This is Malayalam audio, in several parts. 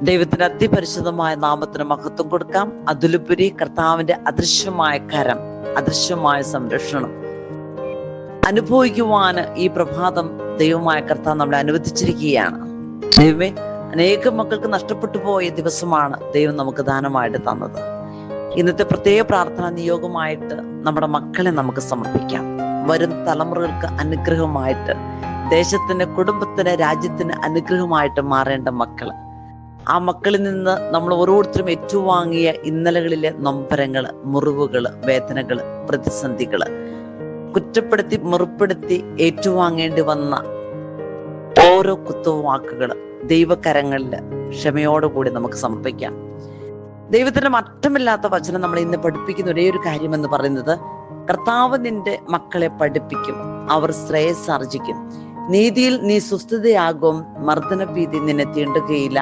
ദൈവത്തിന്റെ അതിപരിശുദ്ധമായ നാമത്തിന് മഹത്വം കൊടുക്കാം. അതിലുപരി കർത്താവിന്റെ അദൃശ്യമായ കരം, അദൃശ്യമായ സംരക്ഷണം അനുഭവിക്കുവാന് ഈ പ്രഭാതം ദൈവമായ കർത്താവ് നമ്മളെ അനുവദിച്ചിരിക്കുകയാണ്. ദൈവമേ, അനേകം മക്കൾക്ക് നഷ്ടപ്പെട്ടു പോയ ദിവസമാണ് ദൈവം നമുക്ക് ദാനമായിട്ട് തന്നത്. ഇന്നത്തെ പ്രത്യേക പ്രാർത്ഥന നിയോഗമായിട്ട് നമ്മുടെ മക്കളെ നമുക്ക് സമർപ്പിക്കാം. വരും തലമുറകൾക്ക് അനുഗ്രഹമായിട്ട്, ദേശത്തിന്, കുടുംബത്തിന്, രാജ്യത്തിന് അനുഗ്രഹമായിട്ട് മാറേണ്ട മക്കള്. ആ മക്കളിൽ നിന്ന് നമ്മൾ ഓരോരുത്തരും ഏറ്റുവാങ്ങിയ ഇന്നലകളിലെ നൊമ്പരങ്ങള്, മുറിവുകള്, വേദനകള്, പ്രതിസന്ധികള്, കുറ്റപ്പെടുത്തി മുറിപ്പെടുത്തി ഏറ്റുവാങ്ങേണ്ടി വന്ന ഓരോ കുത്തുവാക്കുകള് ദൈവകരങ്ങളില് ക്ഷമയോടുകൂടി നമുക്ക് സമർപ്പിക്കാം. ദൈവത്തിന്റെ മറ്റമില്ലാത്ത വചനം നമ്മളെ ഇന്ന് പഠിപ്പിക്കുന്ന ഒരേ ഒരു കാര്യം എന്ന് പറയുന്നത്, കർത്താവ് നിന്റെ മക്കളെ പഠിപ്പിക്കും, അവർ ശ്രേയസ് ആർജിക്കും. നീതിയിൽ നീ സുസ്ഥിതയാകും, മർദ്ദനഭീതി നിന്നെ തീണ്ടുകയില്ല,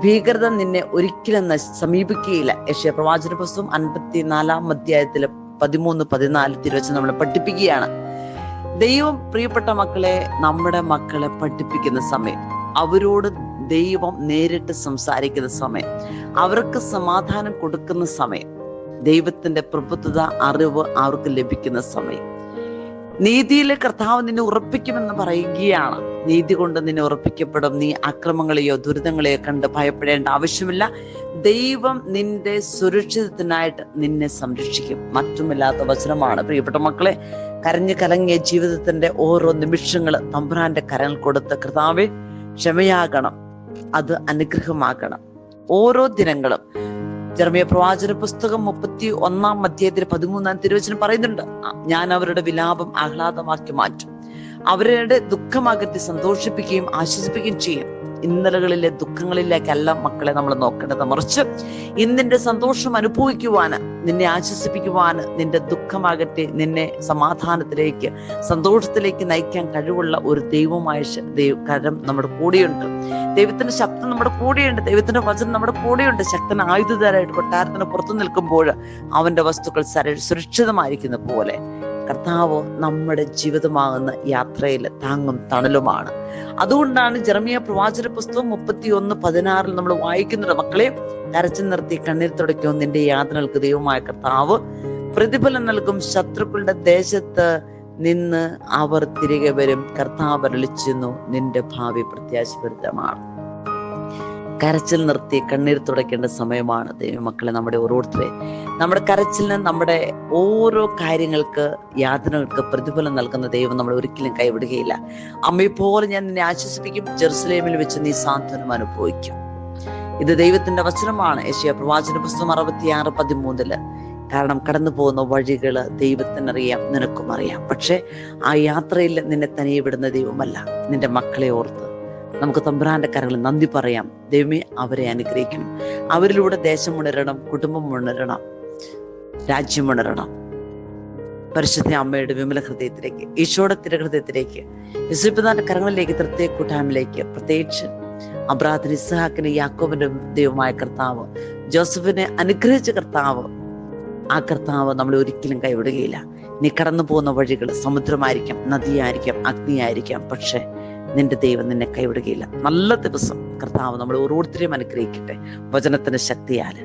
ഭീകരത നിന്നെ ഒരിക്കലും സമീപിക്കുകയില്ല. യെശയ്യാ പ്രവാചന പുസ്തകം 54 അധ്യായത്തില് 13-14 തിരുവചനം നമ്മളെ പഠിപ്പിക്കുകയാണ്. ദൈവം പ്രിയപ്പെട്ട മക്കളെ, നമ്മുടെ മക്കളെ പഠിപ്പിക്കുന്ന സമയം, അവരോട് ദൈവം നേരിട്ട് സംസാരിക്കുന്ന സമയം, അവർക്ക് സമാധാനം കൊടുക്കുന്ന സമയം, ദൈവത്തിന്റെ പ്രബുദ്ധത, അറിവ് അവർക്ക് ലഭിക്കുന്ന സമയം. നീതിയിലെ കർത്താവ് നിന്നെ ഉറപ്പിക്കുമെന്ന് പറയുകയാണ്. നീതി കൊണ്ട് നിന്നെ ഉറപ്പിക്കപ്പെടും. നീ അക്രമങ്ങളെയോ ദുരിതങ്ങളെയോ കണ്ട് ഭയപ്പെടേണ്ട ആവശ്യമില്ല. ദൈവം നിന്റെ സുരക്ഷിതത്തിനായിട്ട് നിന്നെ സംരക്ഷിക്കും. മറ്റുമില്ലാത്ത വചനമാണ് പ്രിയപ്പെട്ട മക്കളെ. കരഞ്ഞു കലങ്ങിയ ജീവിതത്തിന്റെ ഓരോ നിമിഷങ്ങള് തമ്പുരാന്റെ കരങ്ങൾ കൊടുത്ത്, കർത്താവേ ക്ഷമയാകണം, അത് അനുഗ്രഹമാകണം. ഓരോ ദിനങ്ങളും ജെറമ്യാ പ്രവാചന പുസ്തകം 31 അധ്യായത്തിൽ 13 തിരുവചനം പറയുന്നുണ്ട്, ഞാൻ അവരുടെ വിലാപം ആഹ്ലാദമാക്കി മാറ്റും, അവരുടെ ദുഃഖമകറ്റി സന്തോഷിപ്പിക്കുകയും ആശ്വസിപ്പിക്കുകയും ചെയ്യും. ഇന്നലകളിലെ ദുഃഖങ്ങളിലേക്കല്ല മക്കളെ നമ്മൾ നോക്കേണ്ടത്, മറിച്ച് ഇന്നിന്റെ സന്തോഷം അനുഭവിക്കുവാന്, നിന്നെ ആശ്വസിപ്പിക്കുവാന്, നിന്റെ ദുഃഖമകറ്റി നിന്നെ സമാധാനത്തിലേക്ക്, സന്തോഷത്തിലേക്ക് നയിക്കാൻ കഴിവുള്ള ഒരു ദൈവമായ കരം നമ്മുടെ കൂടെയുണ്ട്. ദൈവത്തിന്റെ ശബ്ദം നമ്മുടെ കൂടെയുണ്ട്. ദൈവത്തിന്റെ വചനം നമ്മുടെ കൂടെയുണ്ട്. ശക്തൻ ആയുധധാരായിട്ട് കൊട്ടാരത്തിന് പുറത്തു നിൽക്കുമ്പോൾ അവന്റെ വസ്തുക്കൾ സുരക്ഷിതമായിരിക്കുന്ന പോലെ കർത്താവ് നമ്മുടെ ജീവിതമാകുന്ന യാത്രയിൽ താങ്ങും തണലുമാണ്. അതുകൊണ്ടാണ് ജെറമ്യാ പ്രവാചന പുസ്തകം 31:16 നമ്മൾ വായിക്കുന്നത്, മക്കളെ കരച്ചിൽ നിർത്തി കണ്ണീർ തുടയ്ക്കും, നിന്റെ യാതനകൾക്ക് ദൈവമായ കർത്താവ് പ്രതിഫലം നൽകും, ശത്രുക്കളുടെ ദേശത്ത് നിന്ന് അവർ തിരികെ വരും, കർത്താവ് അരുളിച്ചെന്നു, നിന്റെ ഭാവി പ്രത്യാശഭരിതമാണ്. കരച്ചിൽ നിർത്തി കണ്ണീർ തുടയ്ക്കേണ്ട സമയമാണ് ദൈവമക്കളെ. നമ്മുടെ ഓരോരുത്തരെ, നമ്മുടെ കരച്ചിലിന്, നമ്മുടെ ഓരോ കാര്യങ്ങൾക്ക്, യാതനകൾക്ക് പ്രതിഫലം നൽകുന്ന ദൈവം നമ്മൾ ഒരിക്കലും കൈവിടുകയില്ല. അമ്മയെ പോലെ ഞാൻ നിന്നെ ആശ്വസിപ്പിക്കും, ജെറുസലേമിൽ വെച്ച് നീ സാന്ത്വനം അനുഭവിക്കും. ഇത് ദൈവത്തിന്റെ വചനമാണ്. യെശയ്യാ പ്രവാചന പുസ്തകം 66:13. കാരണം കടന്നു പോകുന്ന വഴികള് ദൈവത്തിനറിയാം, നിനക്കും അറിയാം. പക്ഷെ ആ യാത്രയിൽ നിന്നെ തനിയെ വിടുന്ന ദൈവമല്ല. നിന്റെ മക്കളെ ഓർത്ത് നമുക്ക് തമ്പുരാന്റെ കരങ്ങളിൽ നന്ദി പറയാം. ദൈവമേ, അവരെ അനുഗ്രഹിക്കണം. അവരിലൂടെ ദേശം ഉണരണം, കുടുംബം ഉണരണം, രാജ്യം ഉണരണം. പരിശുദ്ധ അമ്മയുടെ വിമല ഹൃദയത്തിലേക്ക്, ഈശോയുടെ തിരഹൃദയത്തിലേക്ക്, യേശുപിതാവിന്റെ കരങ്ങളിലേക്ക്, തൃത്വ കൂട്ടായ്മയിലേക്ക്, പ്രത്യേകിച്ച് അബ്രാഹാമിന്, ഇസ്ഹാക്കിന്, യാക്കോബിന്റെ ദൈവമായ കർത്താവ്, ജോസഫിനെ അനുഗ്രഹിച്ച കർത്താവ്, ആ കർത്താവ് നമ്മളെ ഒരിക്കലും കൈവിടുകയില്ല. നീ കടന്നു പോകുന്ന വഴികൾ സമുദ്രമായിരിക്കാം, നദിയായിരിക്കാം, അഗ്നിയായിരിക്കാം, പക്ഷെ നിന്റെ ദൈവം നിന്നെ കൈവിടുകയില്ല. നല്ല ദിവസം കർത്താവ് നമ്മളെ ഓരോരുത്തരെയും അനുഗ്രഹിക്കട്ടെ വചനത്തിന്റെ ശക്തിയാല്.